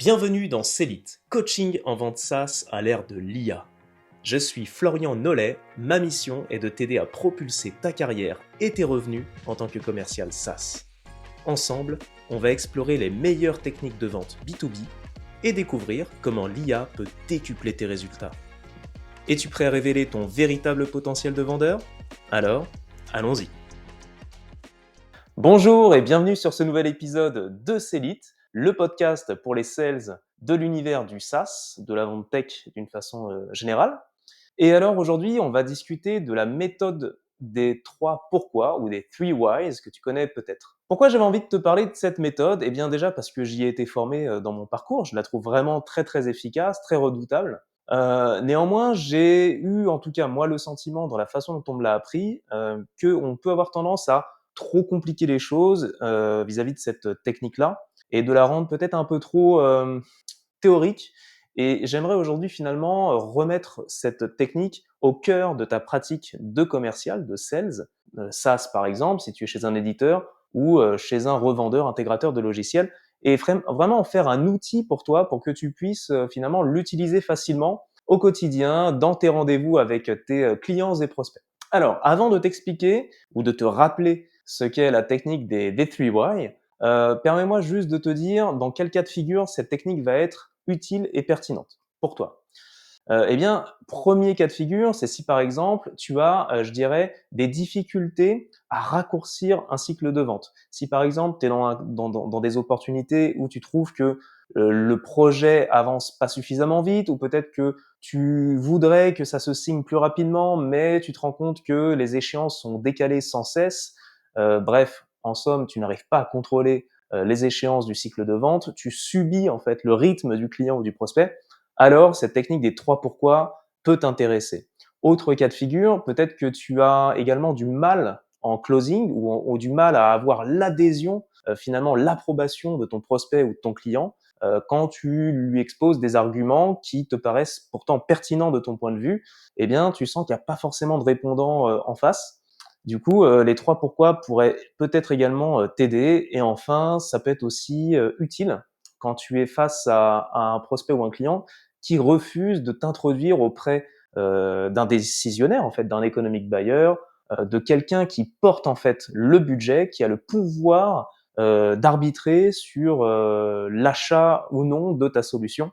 Bienvenue dans Célite, coaching en vente SaaS à l'ère de l'IA. Je suis Florian Nollet, ma mission est de t'aider à propulser ta carrière et tes revenus en tant que commercial SaaS. Ensemble, on va explorer les meilleures techniques de vente B2B et découvrir comment l'IA peut décupler tes résultats. Es-tu prêt à révéler ton véritable potentiel de vendeur ? Alors, allons-y. Bonjour et bienvenue sur ce nouvel épisode de Célite, le podcast pour les sales de l'univers du SaaS, de la vente tech d'une façon générale. Et alors aujourd'hui, on va discuter de la méthode des 3 pourquoi ou des 3 whys que tu connais peut-être. Pourquoi j'avais envie de te parler de cette méthode ? Eh bien déjà parce que j'y ai été formé dans mon parcours, je la trouve vraiment très efficace, très redoutable. Néanmoins, j'ai eu en tout cas moi le sentiment dans la façon dont on me l'a appris qu'on peut avoir tendance à trop compliquer les choses vis-à-vis de cette technique-là et de la rendre peut-être un peu trop théorique. Et j'aimerais aujourd'hui finalement remettre cette technique au cœur de ta pratique de commercial, de sales, SaaS par exemple, si tu es chez un éditeur ou chez un revendeur, intégrateur de logiciels, et vraiment en faire un outil pour toi pour que tu puisses finalement l'utiliser facilement au quotidien, dans tes rendez-vous avec tes clients et prospects. Alors, avant de t'expliquer ou de te rappeler ce qu'est la technique des 3 why, permets-moi juste de te dire dans quel cas de figure cette technique va être utile et pertinente pour toi. Eh bien, premier cas de figure, c'est si par exemple tu as, je dirais, des difficultés à raccourcir un cycle de vente. Si par exemple tu es dans des opportunités où tu trouves que le projet avance pas suffisamment vite, ou peut-être que tu voudrais que ça se signe plus rapidement, mais tu te rends compte que les échéances sont décalées sans cesse. Bref, en somme, tu n'arrives pas à contrôler les échéances du cycle de vente, tu subis en fait le rythme du client ou du prospect, alors cette technique des 3 pourquoi peut t'intéresser. Autre cas de figure, peut-être que tu as également du mal en closing ou du mal à avoir l'adhésion, finalement l'approbation de ton prospect ou de ton client quand tu lui exposes des arguments qui te paraissent pourtant pertinents de ton point de vue. Eh bien, tu sens qu'il n'y a pas forcément de répondant en face. Du coup, les 3 pourquoi pourraient peut-être également t'aider. Et enfin, ça peut être aussi utile quand tu es face à un prospect ou un client qui refuse de t'introduire auprès d'un décisionnaire, en fait, d'un economic buyer, de quelqu'un qui porte en fait le budget, qui a le pouvoir d'arbitrer sur l'achat ou non de ta solution.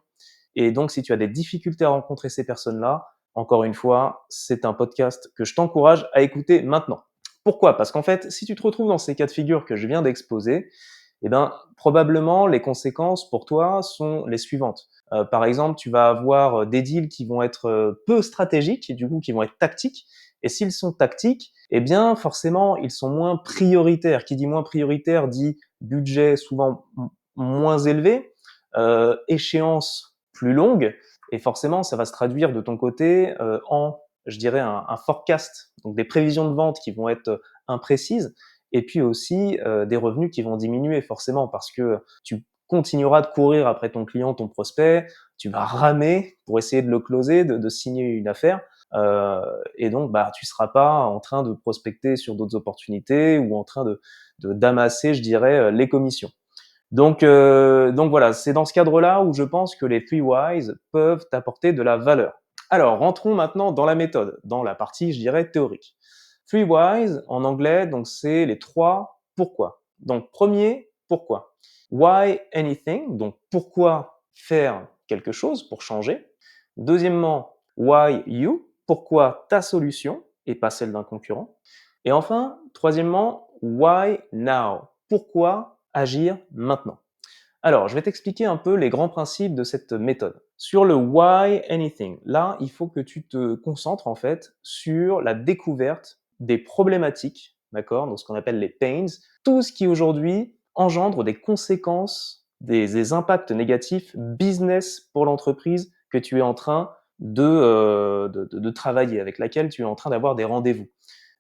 Et donc, si tu as des difficultés à rencontrer ces personnes-là, encore une fois, c'est un podcast que je t'encourage à écouter maintenant. Pourquoi ? Parce qu'en fait, si tu te retrouves dans ces cas de figure que je viens d'exposer, eh ben, probablement les conséquences pour toi sont les suivantes. Par exemple, tu vas avoir des deals qui vont être peu stratégiques et du coup qui vont être tactiques. Et s'ils sont tactiques, eh bien forcément ils sont moins prioritaires. Qui dit moins prioritaire dit budget souvent moins élevé, échéance plus longue, et forcément ça va se traduire de ton côté en, je dirais, un forecast, donc des prévisions de vente qui vont être imprécises, et puis aussi des revenus qui vont diminuer forcément parce que tu continueras de courir après ton client, ton prospect, tu vas ramer pour essayer de le closer, de signer une affaire, et donc tu seras pas en train de prospecter sur d'autres opportunités ou en train d'amasser, je dirais, les commissions. Donc voilà, c'est dans ce cadre-là où je pense que les 3 whys peuvent t'apporter de la valeur. Alors, rentrons maintenant dans la méthode, dans la partie, je dirais, théorique. 3 whys, en anglais, donc c'est les 3 pourquoi. Donc, premier, pourquoi. Why anything, donc pourquoi faire quelque chose pour changer. Deuxièmement, why you, pourquoi ta solution et pas celle d'un concurrent. Et enfin, troisièmement, why now, pourquoi agir maintenant. Alors, je vais t'expliquer un peu les grands principes de cette méthode. Sur le why anything, là, il faut que tu te concentres en fait sur la découverte des problématiques, d'accord, donc ce qu'on appelle les pains, tout ce qui aujourd'hui engendre des conséquences, des impacts négatifs business pour l'entreprise que tu es en train de travailler, avec laquelle tu es en train d'avoir des rendez-vous.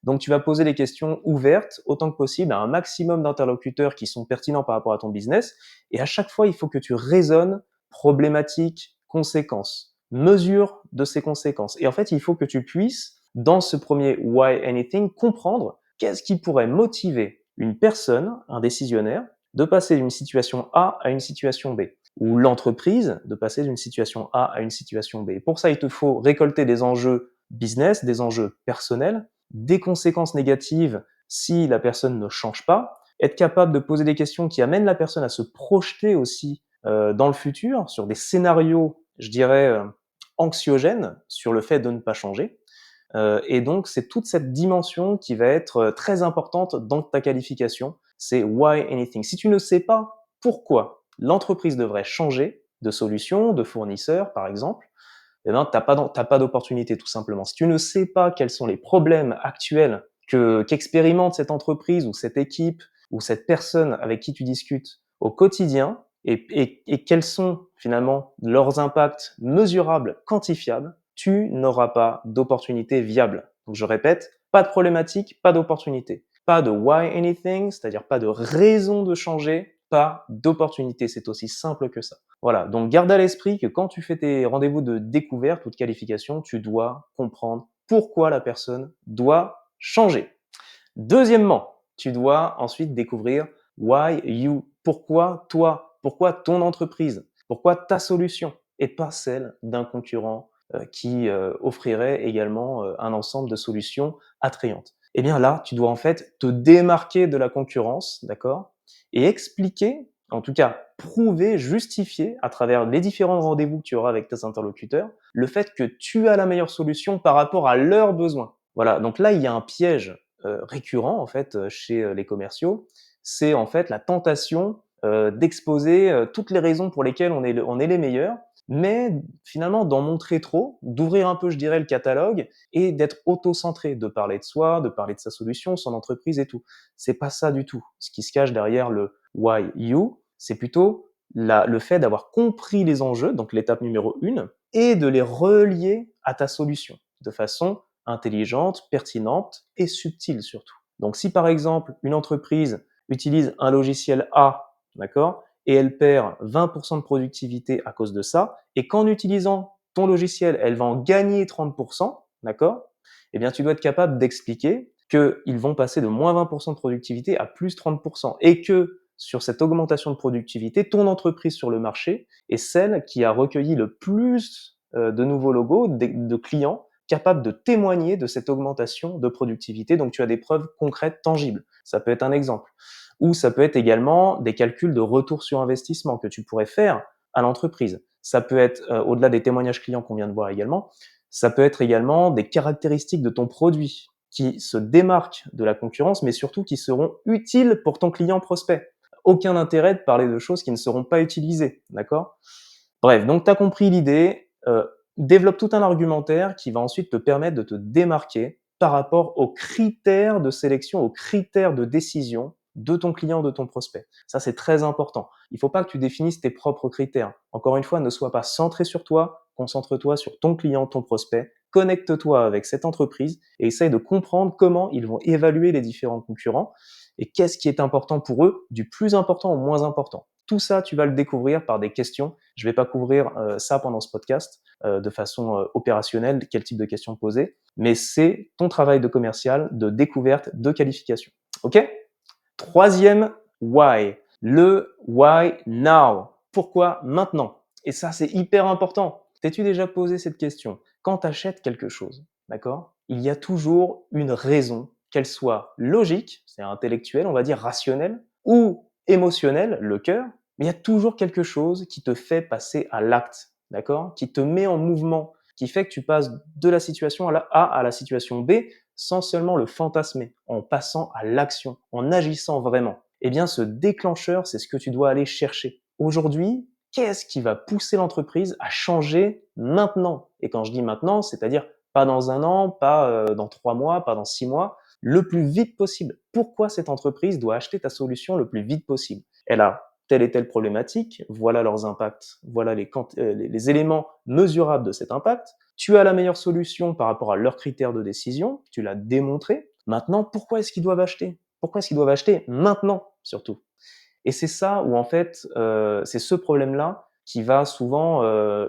Donc, tu vas poser les questions ouvertes autant que possible à un maximum d'interlocuteurs qui sont pertinents par rapport à ton business. Et à chaque fois, il faut que tu raisonnes problématiques, conséquences, mesure de ces conséquences. Et en fait, il faut que tu puisses, dans ce premier why anything, comprendre qu'est-ce qui pourrait motiver une personne, un décisionnaire, de passer d'une situation A à une situation B, ou l'entreprise de passer d'une situation A à une situation B. Et pour ça, il te faut récolter des enjeux business, des enjeux personnels, des conséquences négatives si la personne ne change pas, être capable de poser des questions qui amènent la personne à se projeter aussi dans le futur, sur des scénarios, je dirais, anxiogènes sur le fait de ne pas changer. Et donc, c'est toute cette dimension qui va être très importante dans ta qualification. C'est why anything. Si tu ne sais pas pourquoi l'entreprise devrait changer de solution, de fournisseur, par exemple, eh ben, t'as pas d'opportunité, tout simplement. Si tu ne sais pas quels sont les problèmes actuels qu'expérimente cette entreprise ou cette équipe ou cette personne avec qui tu discutes au quotidien et quels sont finalement leurs impacts mesurables, quantifiables, tu n'auras pas d'opportunité viable. Donc je répète, pas de problématique, pas d'opportunité. Pas de why anything, c'est-à-dire pas de raison de changer, pas d'opportunité. C'est aussi simple que ça. Voilà, donc garde à l'esprit que quand tu fais tes rendez-vous de découverte ou de qualification, tu dois comprendre pourquoi la personne doit changer. Deuxièmement, tu dois ensuite découvrir why you, pourquoi toi, pourquoi ton entreprise, pourquoi ta solution et pas celle d'un concurrent qui offrirait également un ensemble de solutions attrayantes. Eh bien là, tu dois en fait te démarquer de la concurrence, d'accord, et expliquer, en tout cas prouver, justifier à travers les différents rendez-vous que tu auras avec tes interlocuteurs, le fait que tu as la meilleure solution par rapport à leurs besoins. Voilà, donc là, il y a un piège récurrent en fait chez les commerciaux, c'est en fait la tentation d'exposer toutes les raisons pour lesquelles on est les meilleurs, mais finalement d'en montrer trop, d'ouvrir un peu, je dirais, le catalogue et d'être auto-centré, de parler de soi, de parler de sa solution, son entreprise et tout. C'est pas ça du tout. Ce qui se cache derrière le why you, c'est plutôt le fait d'avoir compris les enjeux, donc l'étape numéro 1, et de les relier à ta solution de façon intelligente, pertinente et subtile surtout. Donc si par exemple une entreprise utilise un logiciel A, d'accord, et elle perd 20% de productivité à cause de ça, et qu'en utilisant ton logiciel, elle va en gagner 30%, d'accord, eh bien tu dois être capable d'expliquer qu'ils vont passer de moins 20% de productivité à plus 30%, et que sur cette augmentation de productivité, ton entreprise sur le marché est celle qui a recueilli le plus de nouveaux logos, de clients capables de témoigner de cette augmentation de productivité. Donc tu as des preuves concrètes, tangibles. Ça peut être un exemple. Ou ça peut être également des calculs de retour sur investissement que tu pourrais faire à l'entreprise. Ça peut être, au-delà des témoignages clients qu'on vient de voir également, ça peut être également des caractéristiques de ton produit qui se démarquent de la concurrence, mais surtout qui seront utiles pour ton client prospect. Aucun intérêt de parler de choses qui ne seront pas utilisées, d'accord? Bref, donc tu as compris l'idée, développe tout un argumentaire qui va ensuite te permettre de te démarquer par rapport aux critères de sélection, aux critères de décision de ton client, de ton prospect. Ça, c'est très important. Il ne faut pas que tu définisses tes propres critères. Encore une fois, ne sois pas centré sur toi, concentre-toi sur ton client, ton prospect, connecte-toi avec cette entreprise et essaye de comprendre comment ils vont évaluer les différents concurrents et qu'est-ce qui est important pour eux, du plus important au moins important. Tout ça, tu vas le découvrir par des questions. Je ne vais pas couvrir ça pendant ce podcast de façon opérationnelle, quel type de questions poser, mais c'est ton travail de commercial, de découverte, de qualification. OK? Troisième why. Le why now. Pourquoi maintenant? Et ça, c'est hyper important. T'es-tu déjà posé cette question? Quand tu achètes quelque chose, d'accord? Il y a toujours une raison, qu'elle soit logique, c'est intellectuel, on va dire rationnelle, ou émotionnelle, le cœur, mais il y a toujours quelque chose qui te fait passer à l'acte, d'accord? Qui te met en mouvement, qui fait que tu passes de la situation A à la situation B sans seulement le fantasmer, en passant à l'action, en agissant vraiment. Eh bien, ce déclencheur, c'est ce que tu dois aller chercher. Aujourd'hui, qu'est-ce qui va pousser l'entreprise à changer maintenant? Et quand je dis maintenant, c'est-à-dire pas dans un an, pas dans 3 mois, pas dans 6 mois, le plus vite possible. Pourquoi cette entreprise doit acheter ta solution le plus vite possible? Elle a telle et telle problématique, voilà leurs impacts, voilà les éléments mesurables de cet impact. Tu as la meilleure solution par rapport à leurs critères de décision, tu l'as démontré. Maintenant, pourquoi est-ce qu'ils doivent acheter? Pourquoi est-ce qu'ils doivent acheter maintenant, surtout? Et c'est ça où en fait, c'est ce problème-là qui va souvent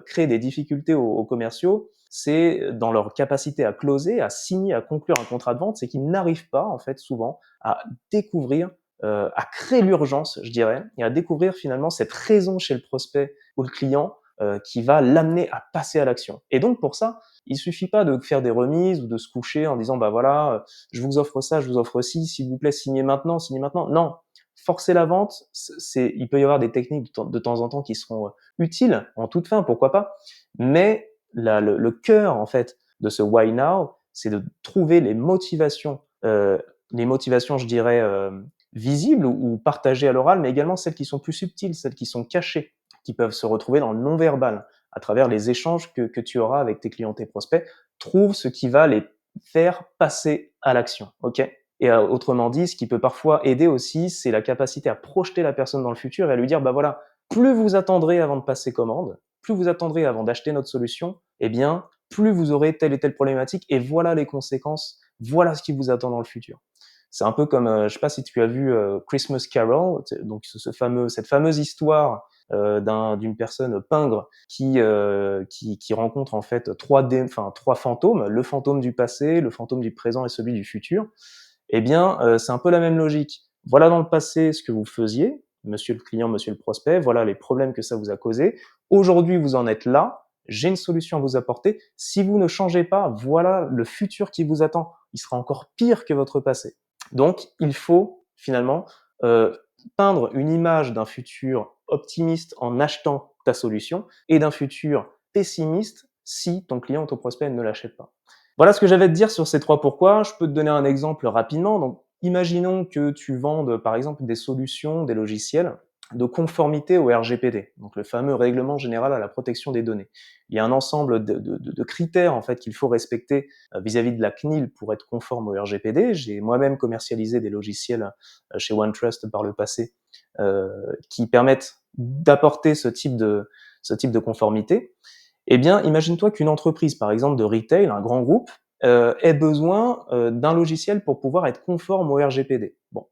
créer des difficultés aux commerciaux. C'est dans leur capacité à closer, à signer, à conclure un contrat de vente, c'est qu'ils n'arrivent pas en fait souvent à découvrir à créer l'urgence, je dirais, et à découvrir finalement cette raison chez le prospect ou le client qui va l'amener à passer à l'action. Et donc pour ça, il suffit pas de faire des remises ou de se coucher en disant bah voilà, je vous offre ça, je vous offre ci, s'il vous plaît, signez maintenant, signez maintenant. Non, forcer la vente, il peut y avoir des techniques de temps en temps qui seront utiles en toute fin, pourquoi pas. Mais le cœur en fait de ce why now, c'est de trouver les motivations, je dirais, visibles ou partagées à l'oral, mais également celles qui sont plus subtiles, celles qui sont cachées, qui peuvent se retrouver dans le non-verbal, à travers les échanges que tu auras avec tes clients, tes prospects. Trouve ce qui va les faire passer à l'action, ok? Et autrement dit, ce qui peut parfois aider aussi, c'est la capacité à projeter la personne dans le futur et à lui dire, bah voilà, plus vous attendrez avant de passer commande, plus vous attendrez avant d'acheter notre solution, eh bien, plus vous aurez telle et telle problématique et voilà les conséquences, voilà ce qui vous attend dans le futur. C'est un peu comme, je sais pas si tu as vu Christmas Carol, donc cette fameuse histoire d'une personne pingre qui rencontre en fait trois fantômes, le fantôme du passé, le fantôme du présent et celui du futur. Eh bien, c'est un peu la même logique. Voilà dans le passé ce que vous faisiez, monsieur le client, monsieur le prospect, voilà les problèmes que ça vous a causés. Aujourd'hui, vous en êtes là, j'ai une solution à vous apporter. Si vous ne changez pas, voilà le futur qui vous attend. Il sera encore pire que votre passé. Donc, il faut finalement peindre une image d'un futur optimiste en achetant ta solution et d'un futur pessimiste si ton client ou ton prospect ne l'achète pas. Voilà ce que j'avais à te dire sur ces 3 pourquoi. Je peux te donner un exemple rapidement. Donc, imaginons que tu vendes, par exemple, des solutions, des logiciels de conformité au RGPD, donc le fameux Règlement général à la protection des données. Il y a un ensemble de critères en fait qu'il faut respecter vis-à-vis de la CNIL pour être conforme au RGPD. J'ai moi-même commercialisé des logiciels chez OneTrust par le passé qui permettent d'apporter ce type de conformité. Eh bien, imagine-toi qu'une entreprise, par exemple de retail, un grand groupe, ait besoin d'un logiciel pour pouvoir être conforme au RGPD. Bon,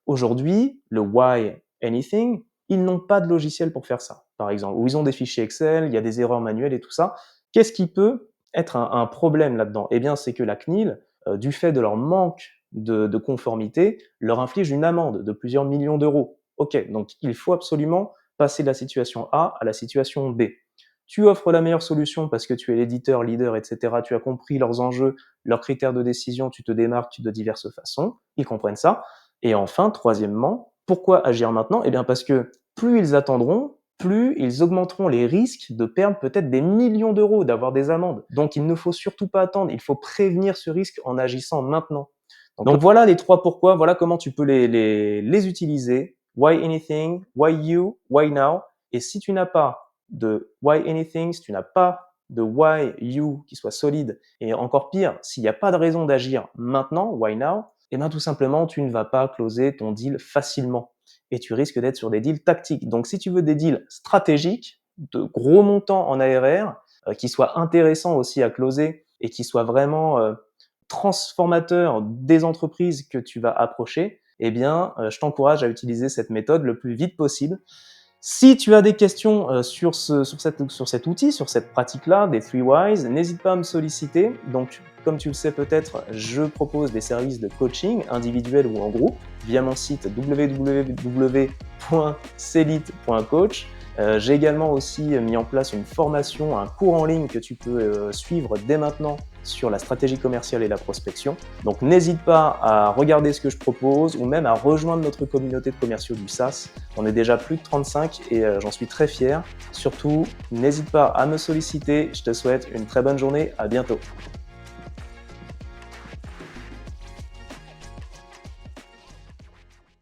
aujourd'hui, le Why Anything, ils n'ont pas de logiciel pour faire ça, par exemple, ou ils ont des fichiers Excel, il y a des erreurs manuelles et tout ça. Qu'est-ce qui peut être un problème là-dedans? Eh bien, c'est que la CNIL, du fait de leur manque de conformité, leur inflige une amende de plusieurs millions d'euros. Ok, donc il faut absolument passer de la situation A à la situation B. Tu offres la meilleure solution parce que tu es l'éditeur, leader, etc. Tu as compris leurs enjeux, leurs critères de décision, tu te démarques de diverses façons, ils comprennent ça. Et enfin, troisièmement, pourquoi agir maintenant? Eh bien parce que plus ils attendront, plus ils augmenteront les risques de perdre peut-être des millions d'euros, d'avoir des amendes. Donc il ne faut surtout pas attendre, il faut prévenir ce risque en agissant maintenant. Donc voilà les 3 pourquoi, voilà comment tu peux les utiliser. Why anything, why you, why now. Et si tu n'as pas de why anything, si tu n'as pas de why you qui soit solide, et encore pire, s'il n'y a pas de raison d'agir maintenant, why now, eh bien tout simplement, tu ne vas pas closer ton deal facilement. Et tu risques d'être sur des deals tactiques. Donc si tu veux des deals stratégiques, de gros montants en ARR, qui soient intéressants aussi à closer et qui soient vraiment transformateurs des entreprises que tu vas approcher, eh bien, je t'encourage à utiliser cette méthode le plus vite possible. Si tu as des questions sur cet outil, sur cette pratique-là, des 3 Whys, n'hésite pas à me solliciter. Donc, comme tu le sais peut-être, je propose des services de coaching individuels ou en groupe via mon site www.celite.coach. J'ai également aussi mis en place une formation, un cours en ligne que tu peux suivre dès maintenant sur la stratégie commerciale et la prospection. Donc n'hésite pas à regarder ce que je propose ou même à rejoindre notre communauté de commerciaux du SaaS. On est déjà plus de 35 et j'en suis très fier. Surtout, n'hésite pas à me solliciter. Je te souhaite une très bonne journée. À bientôt.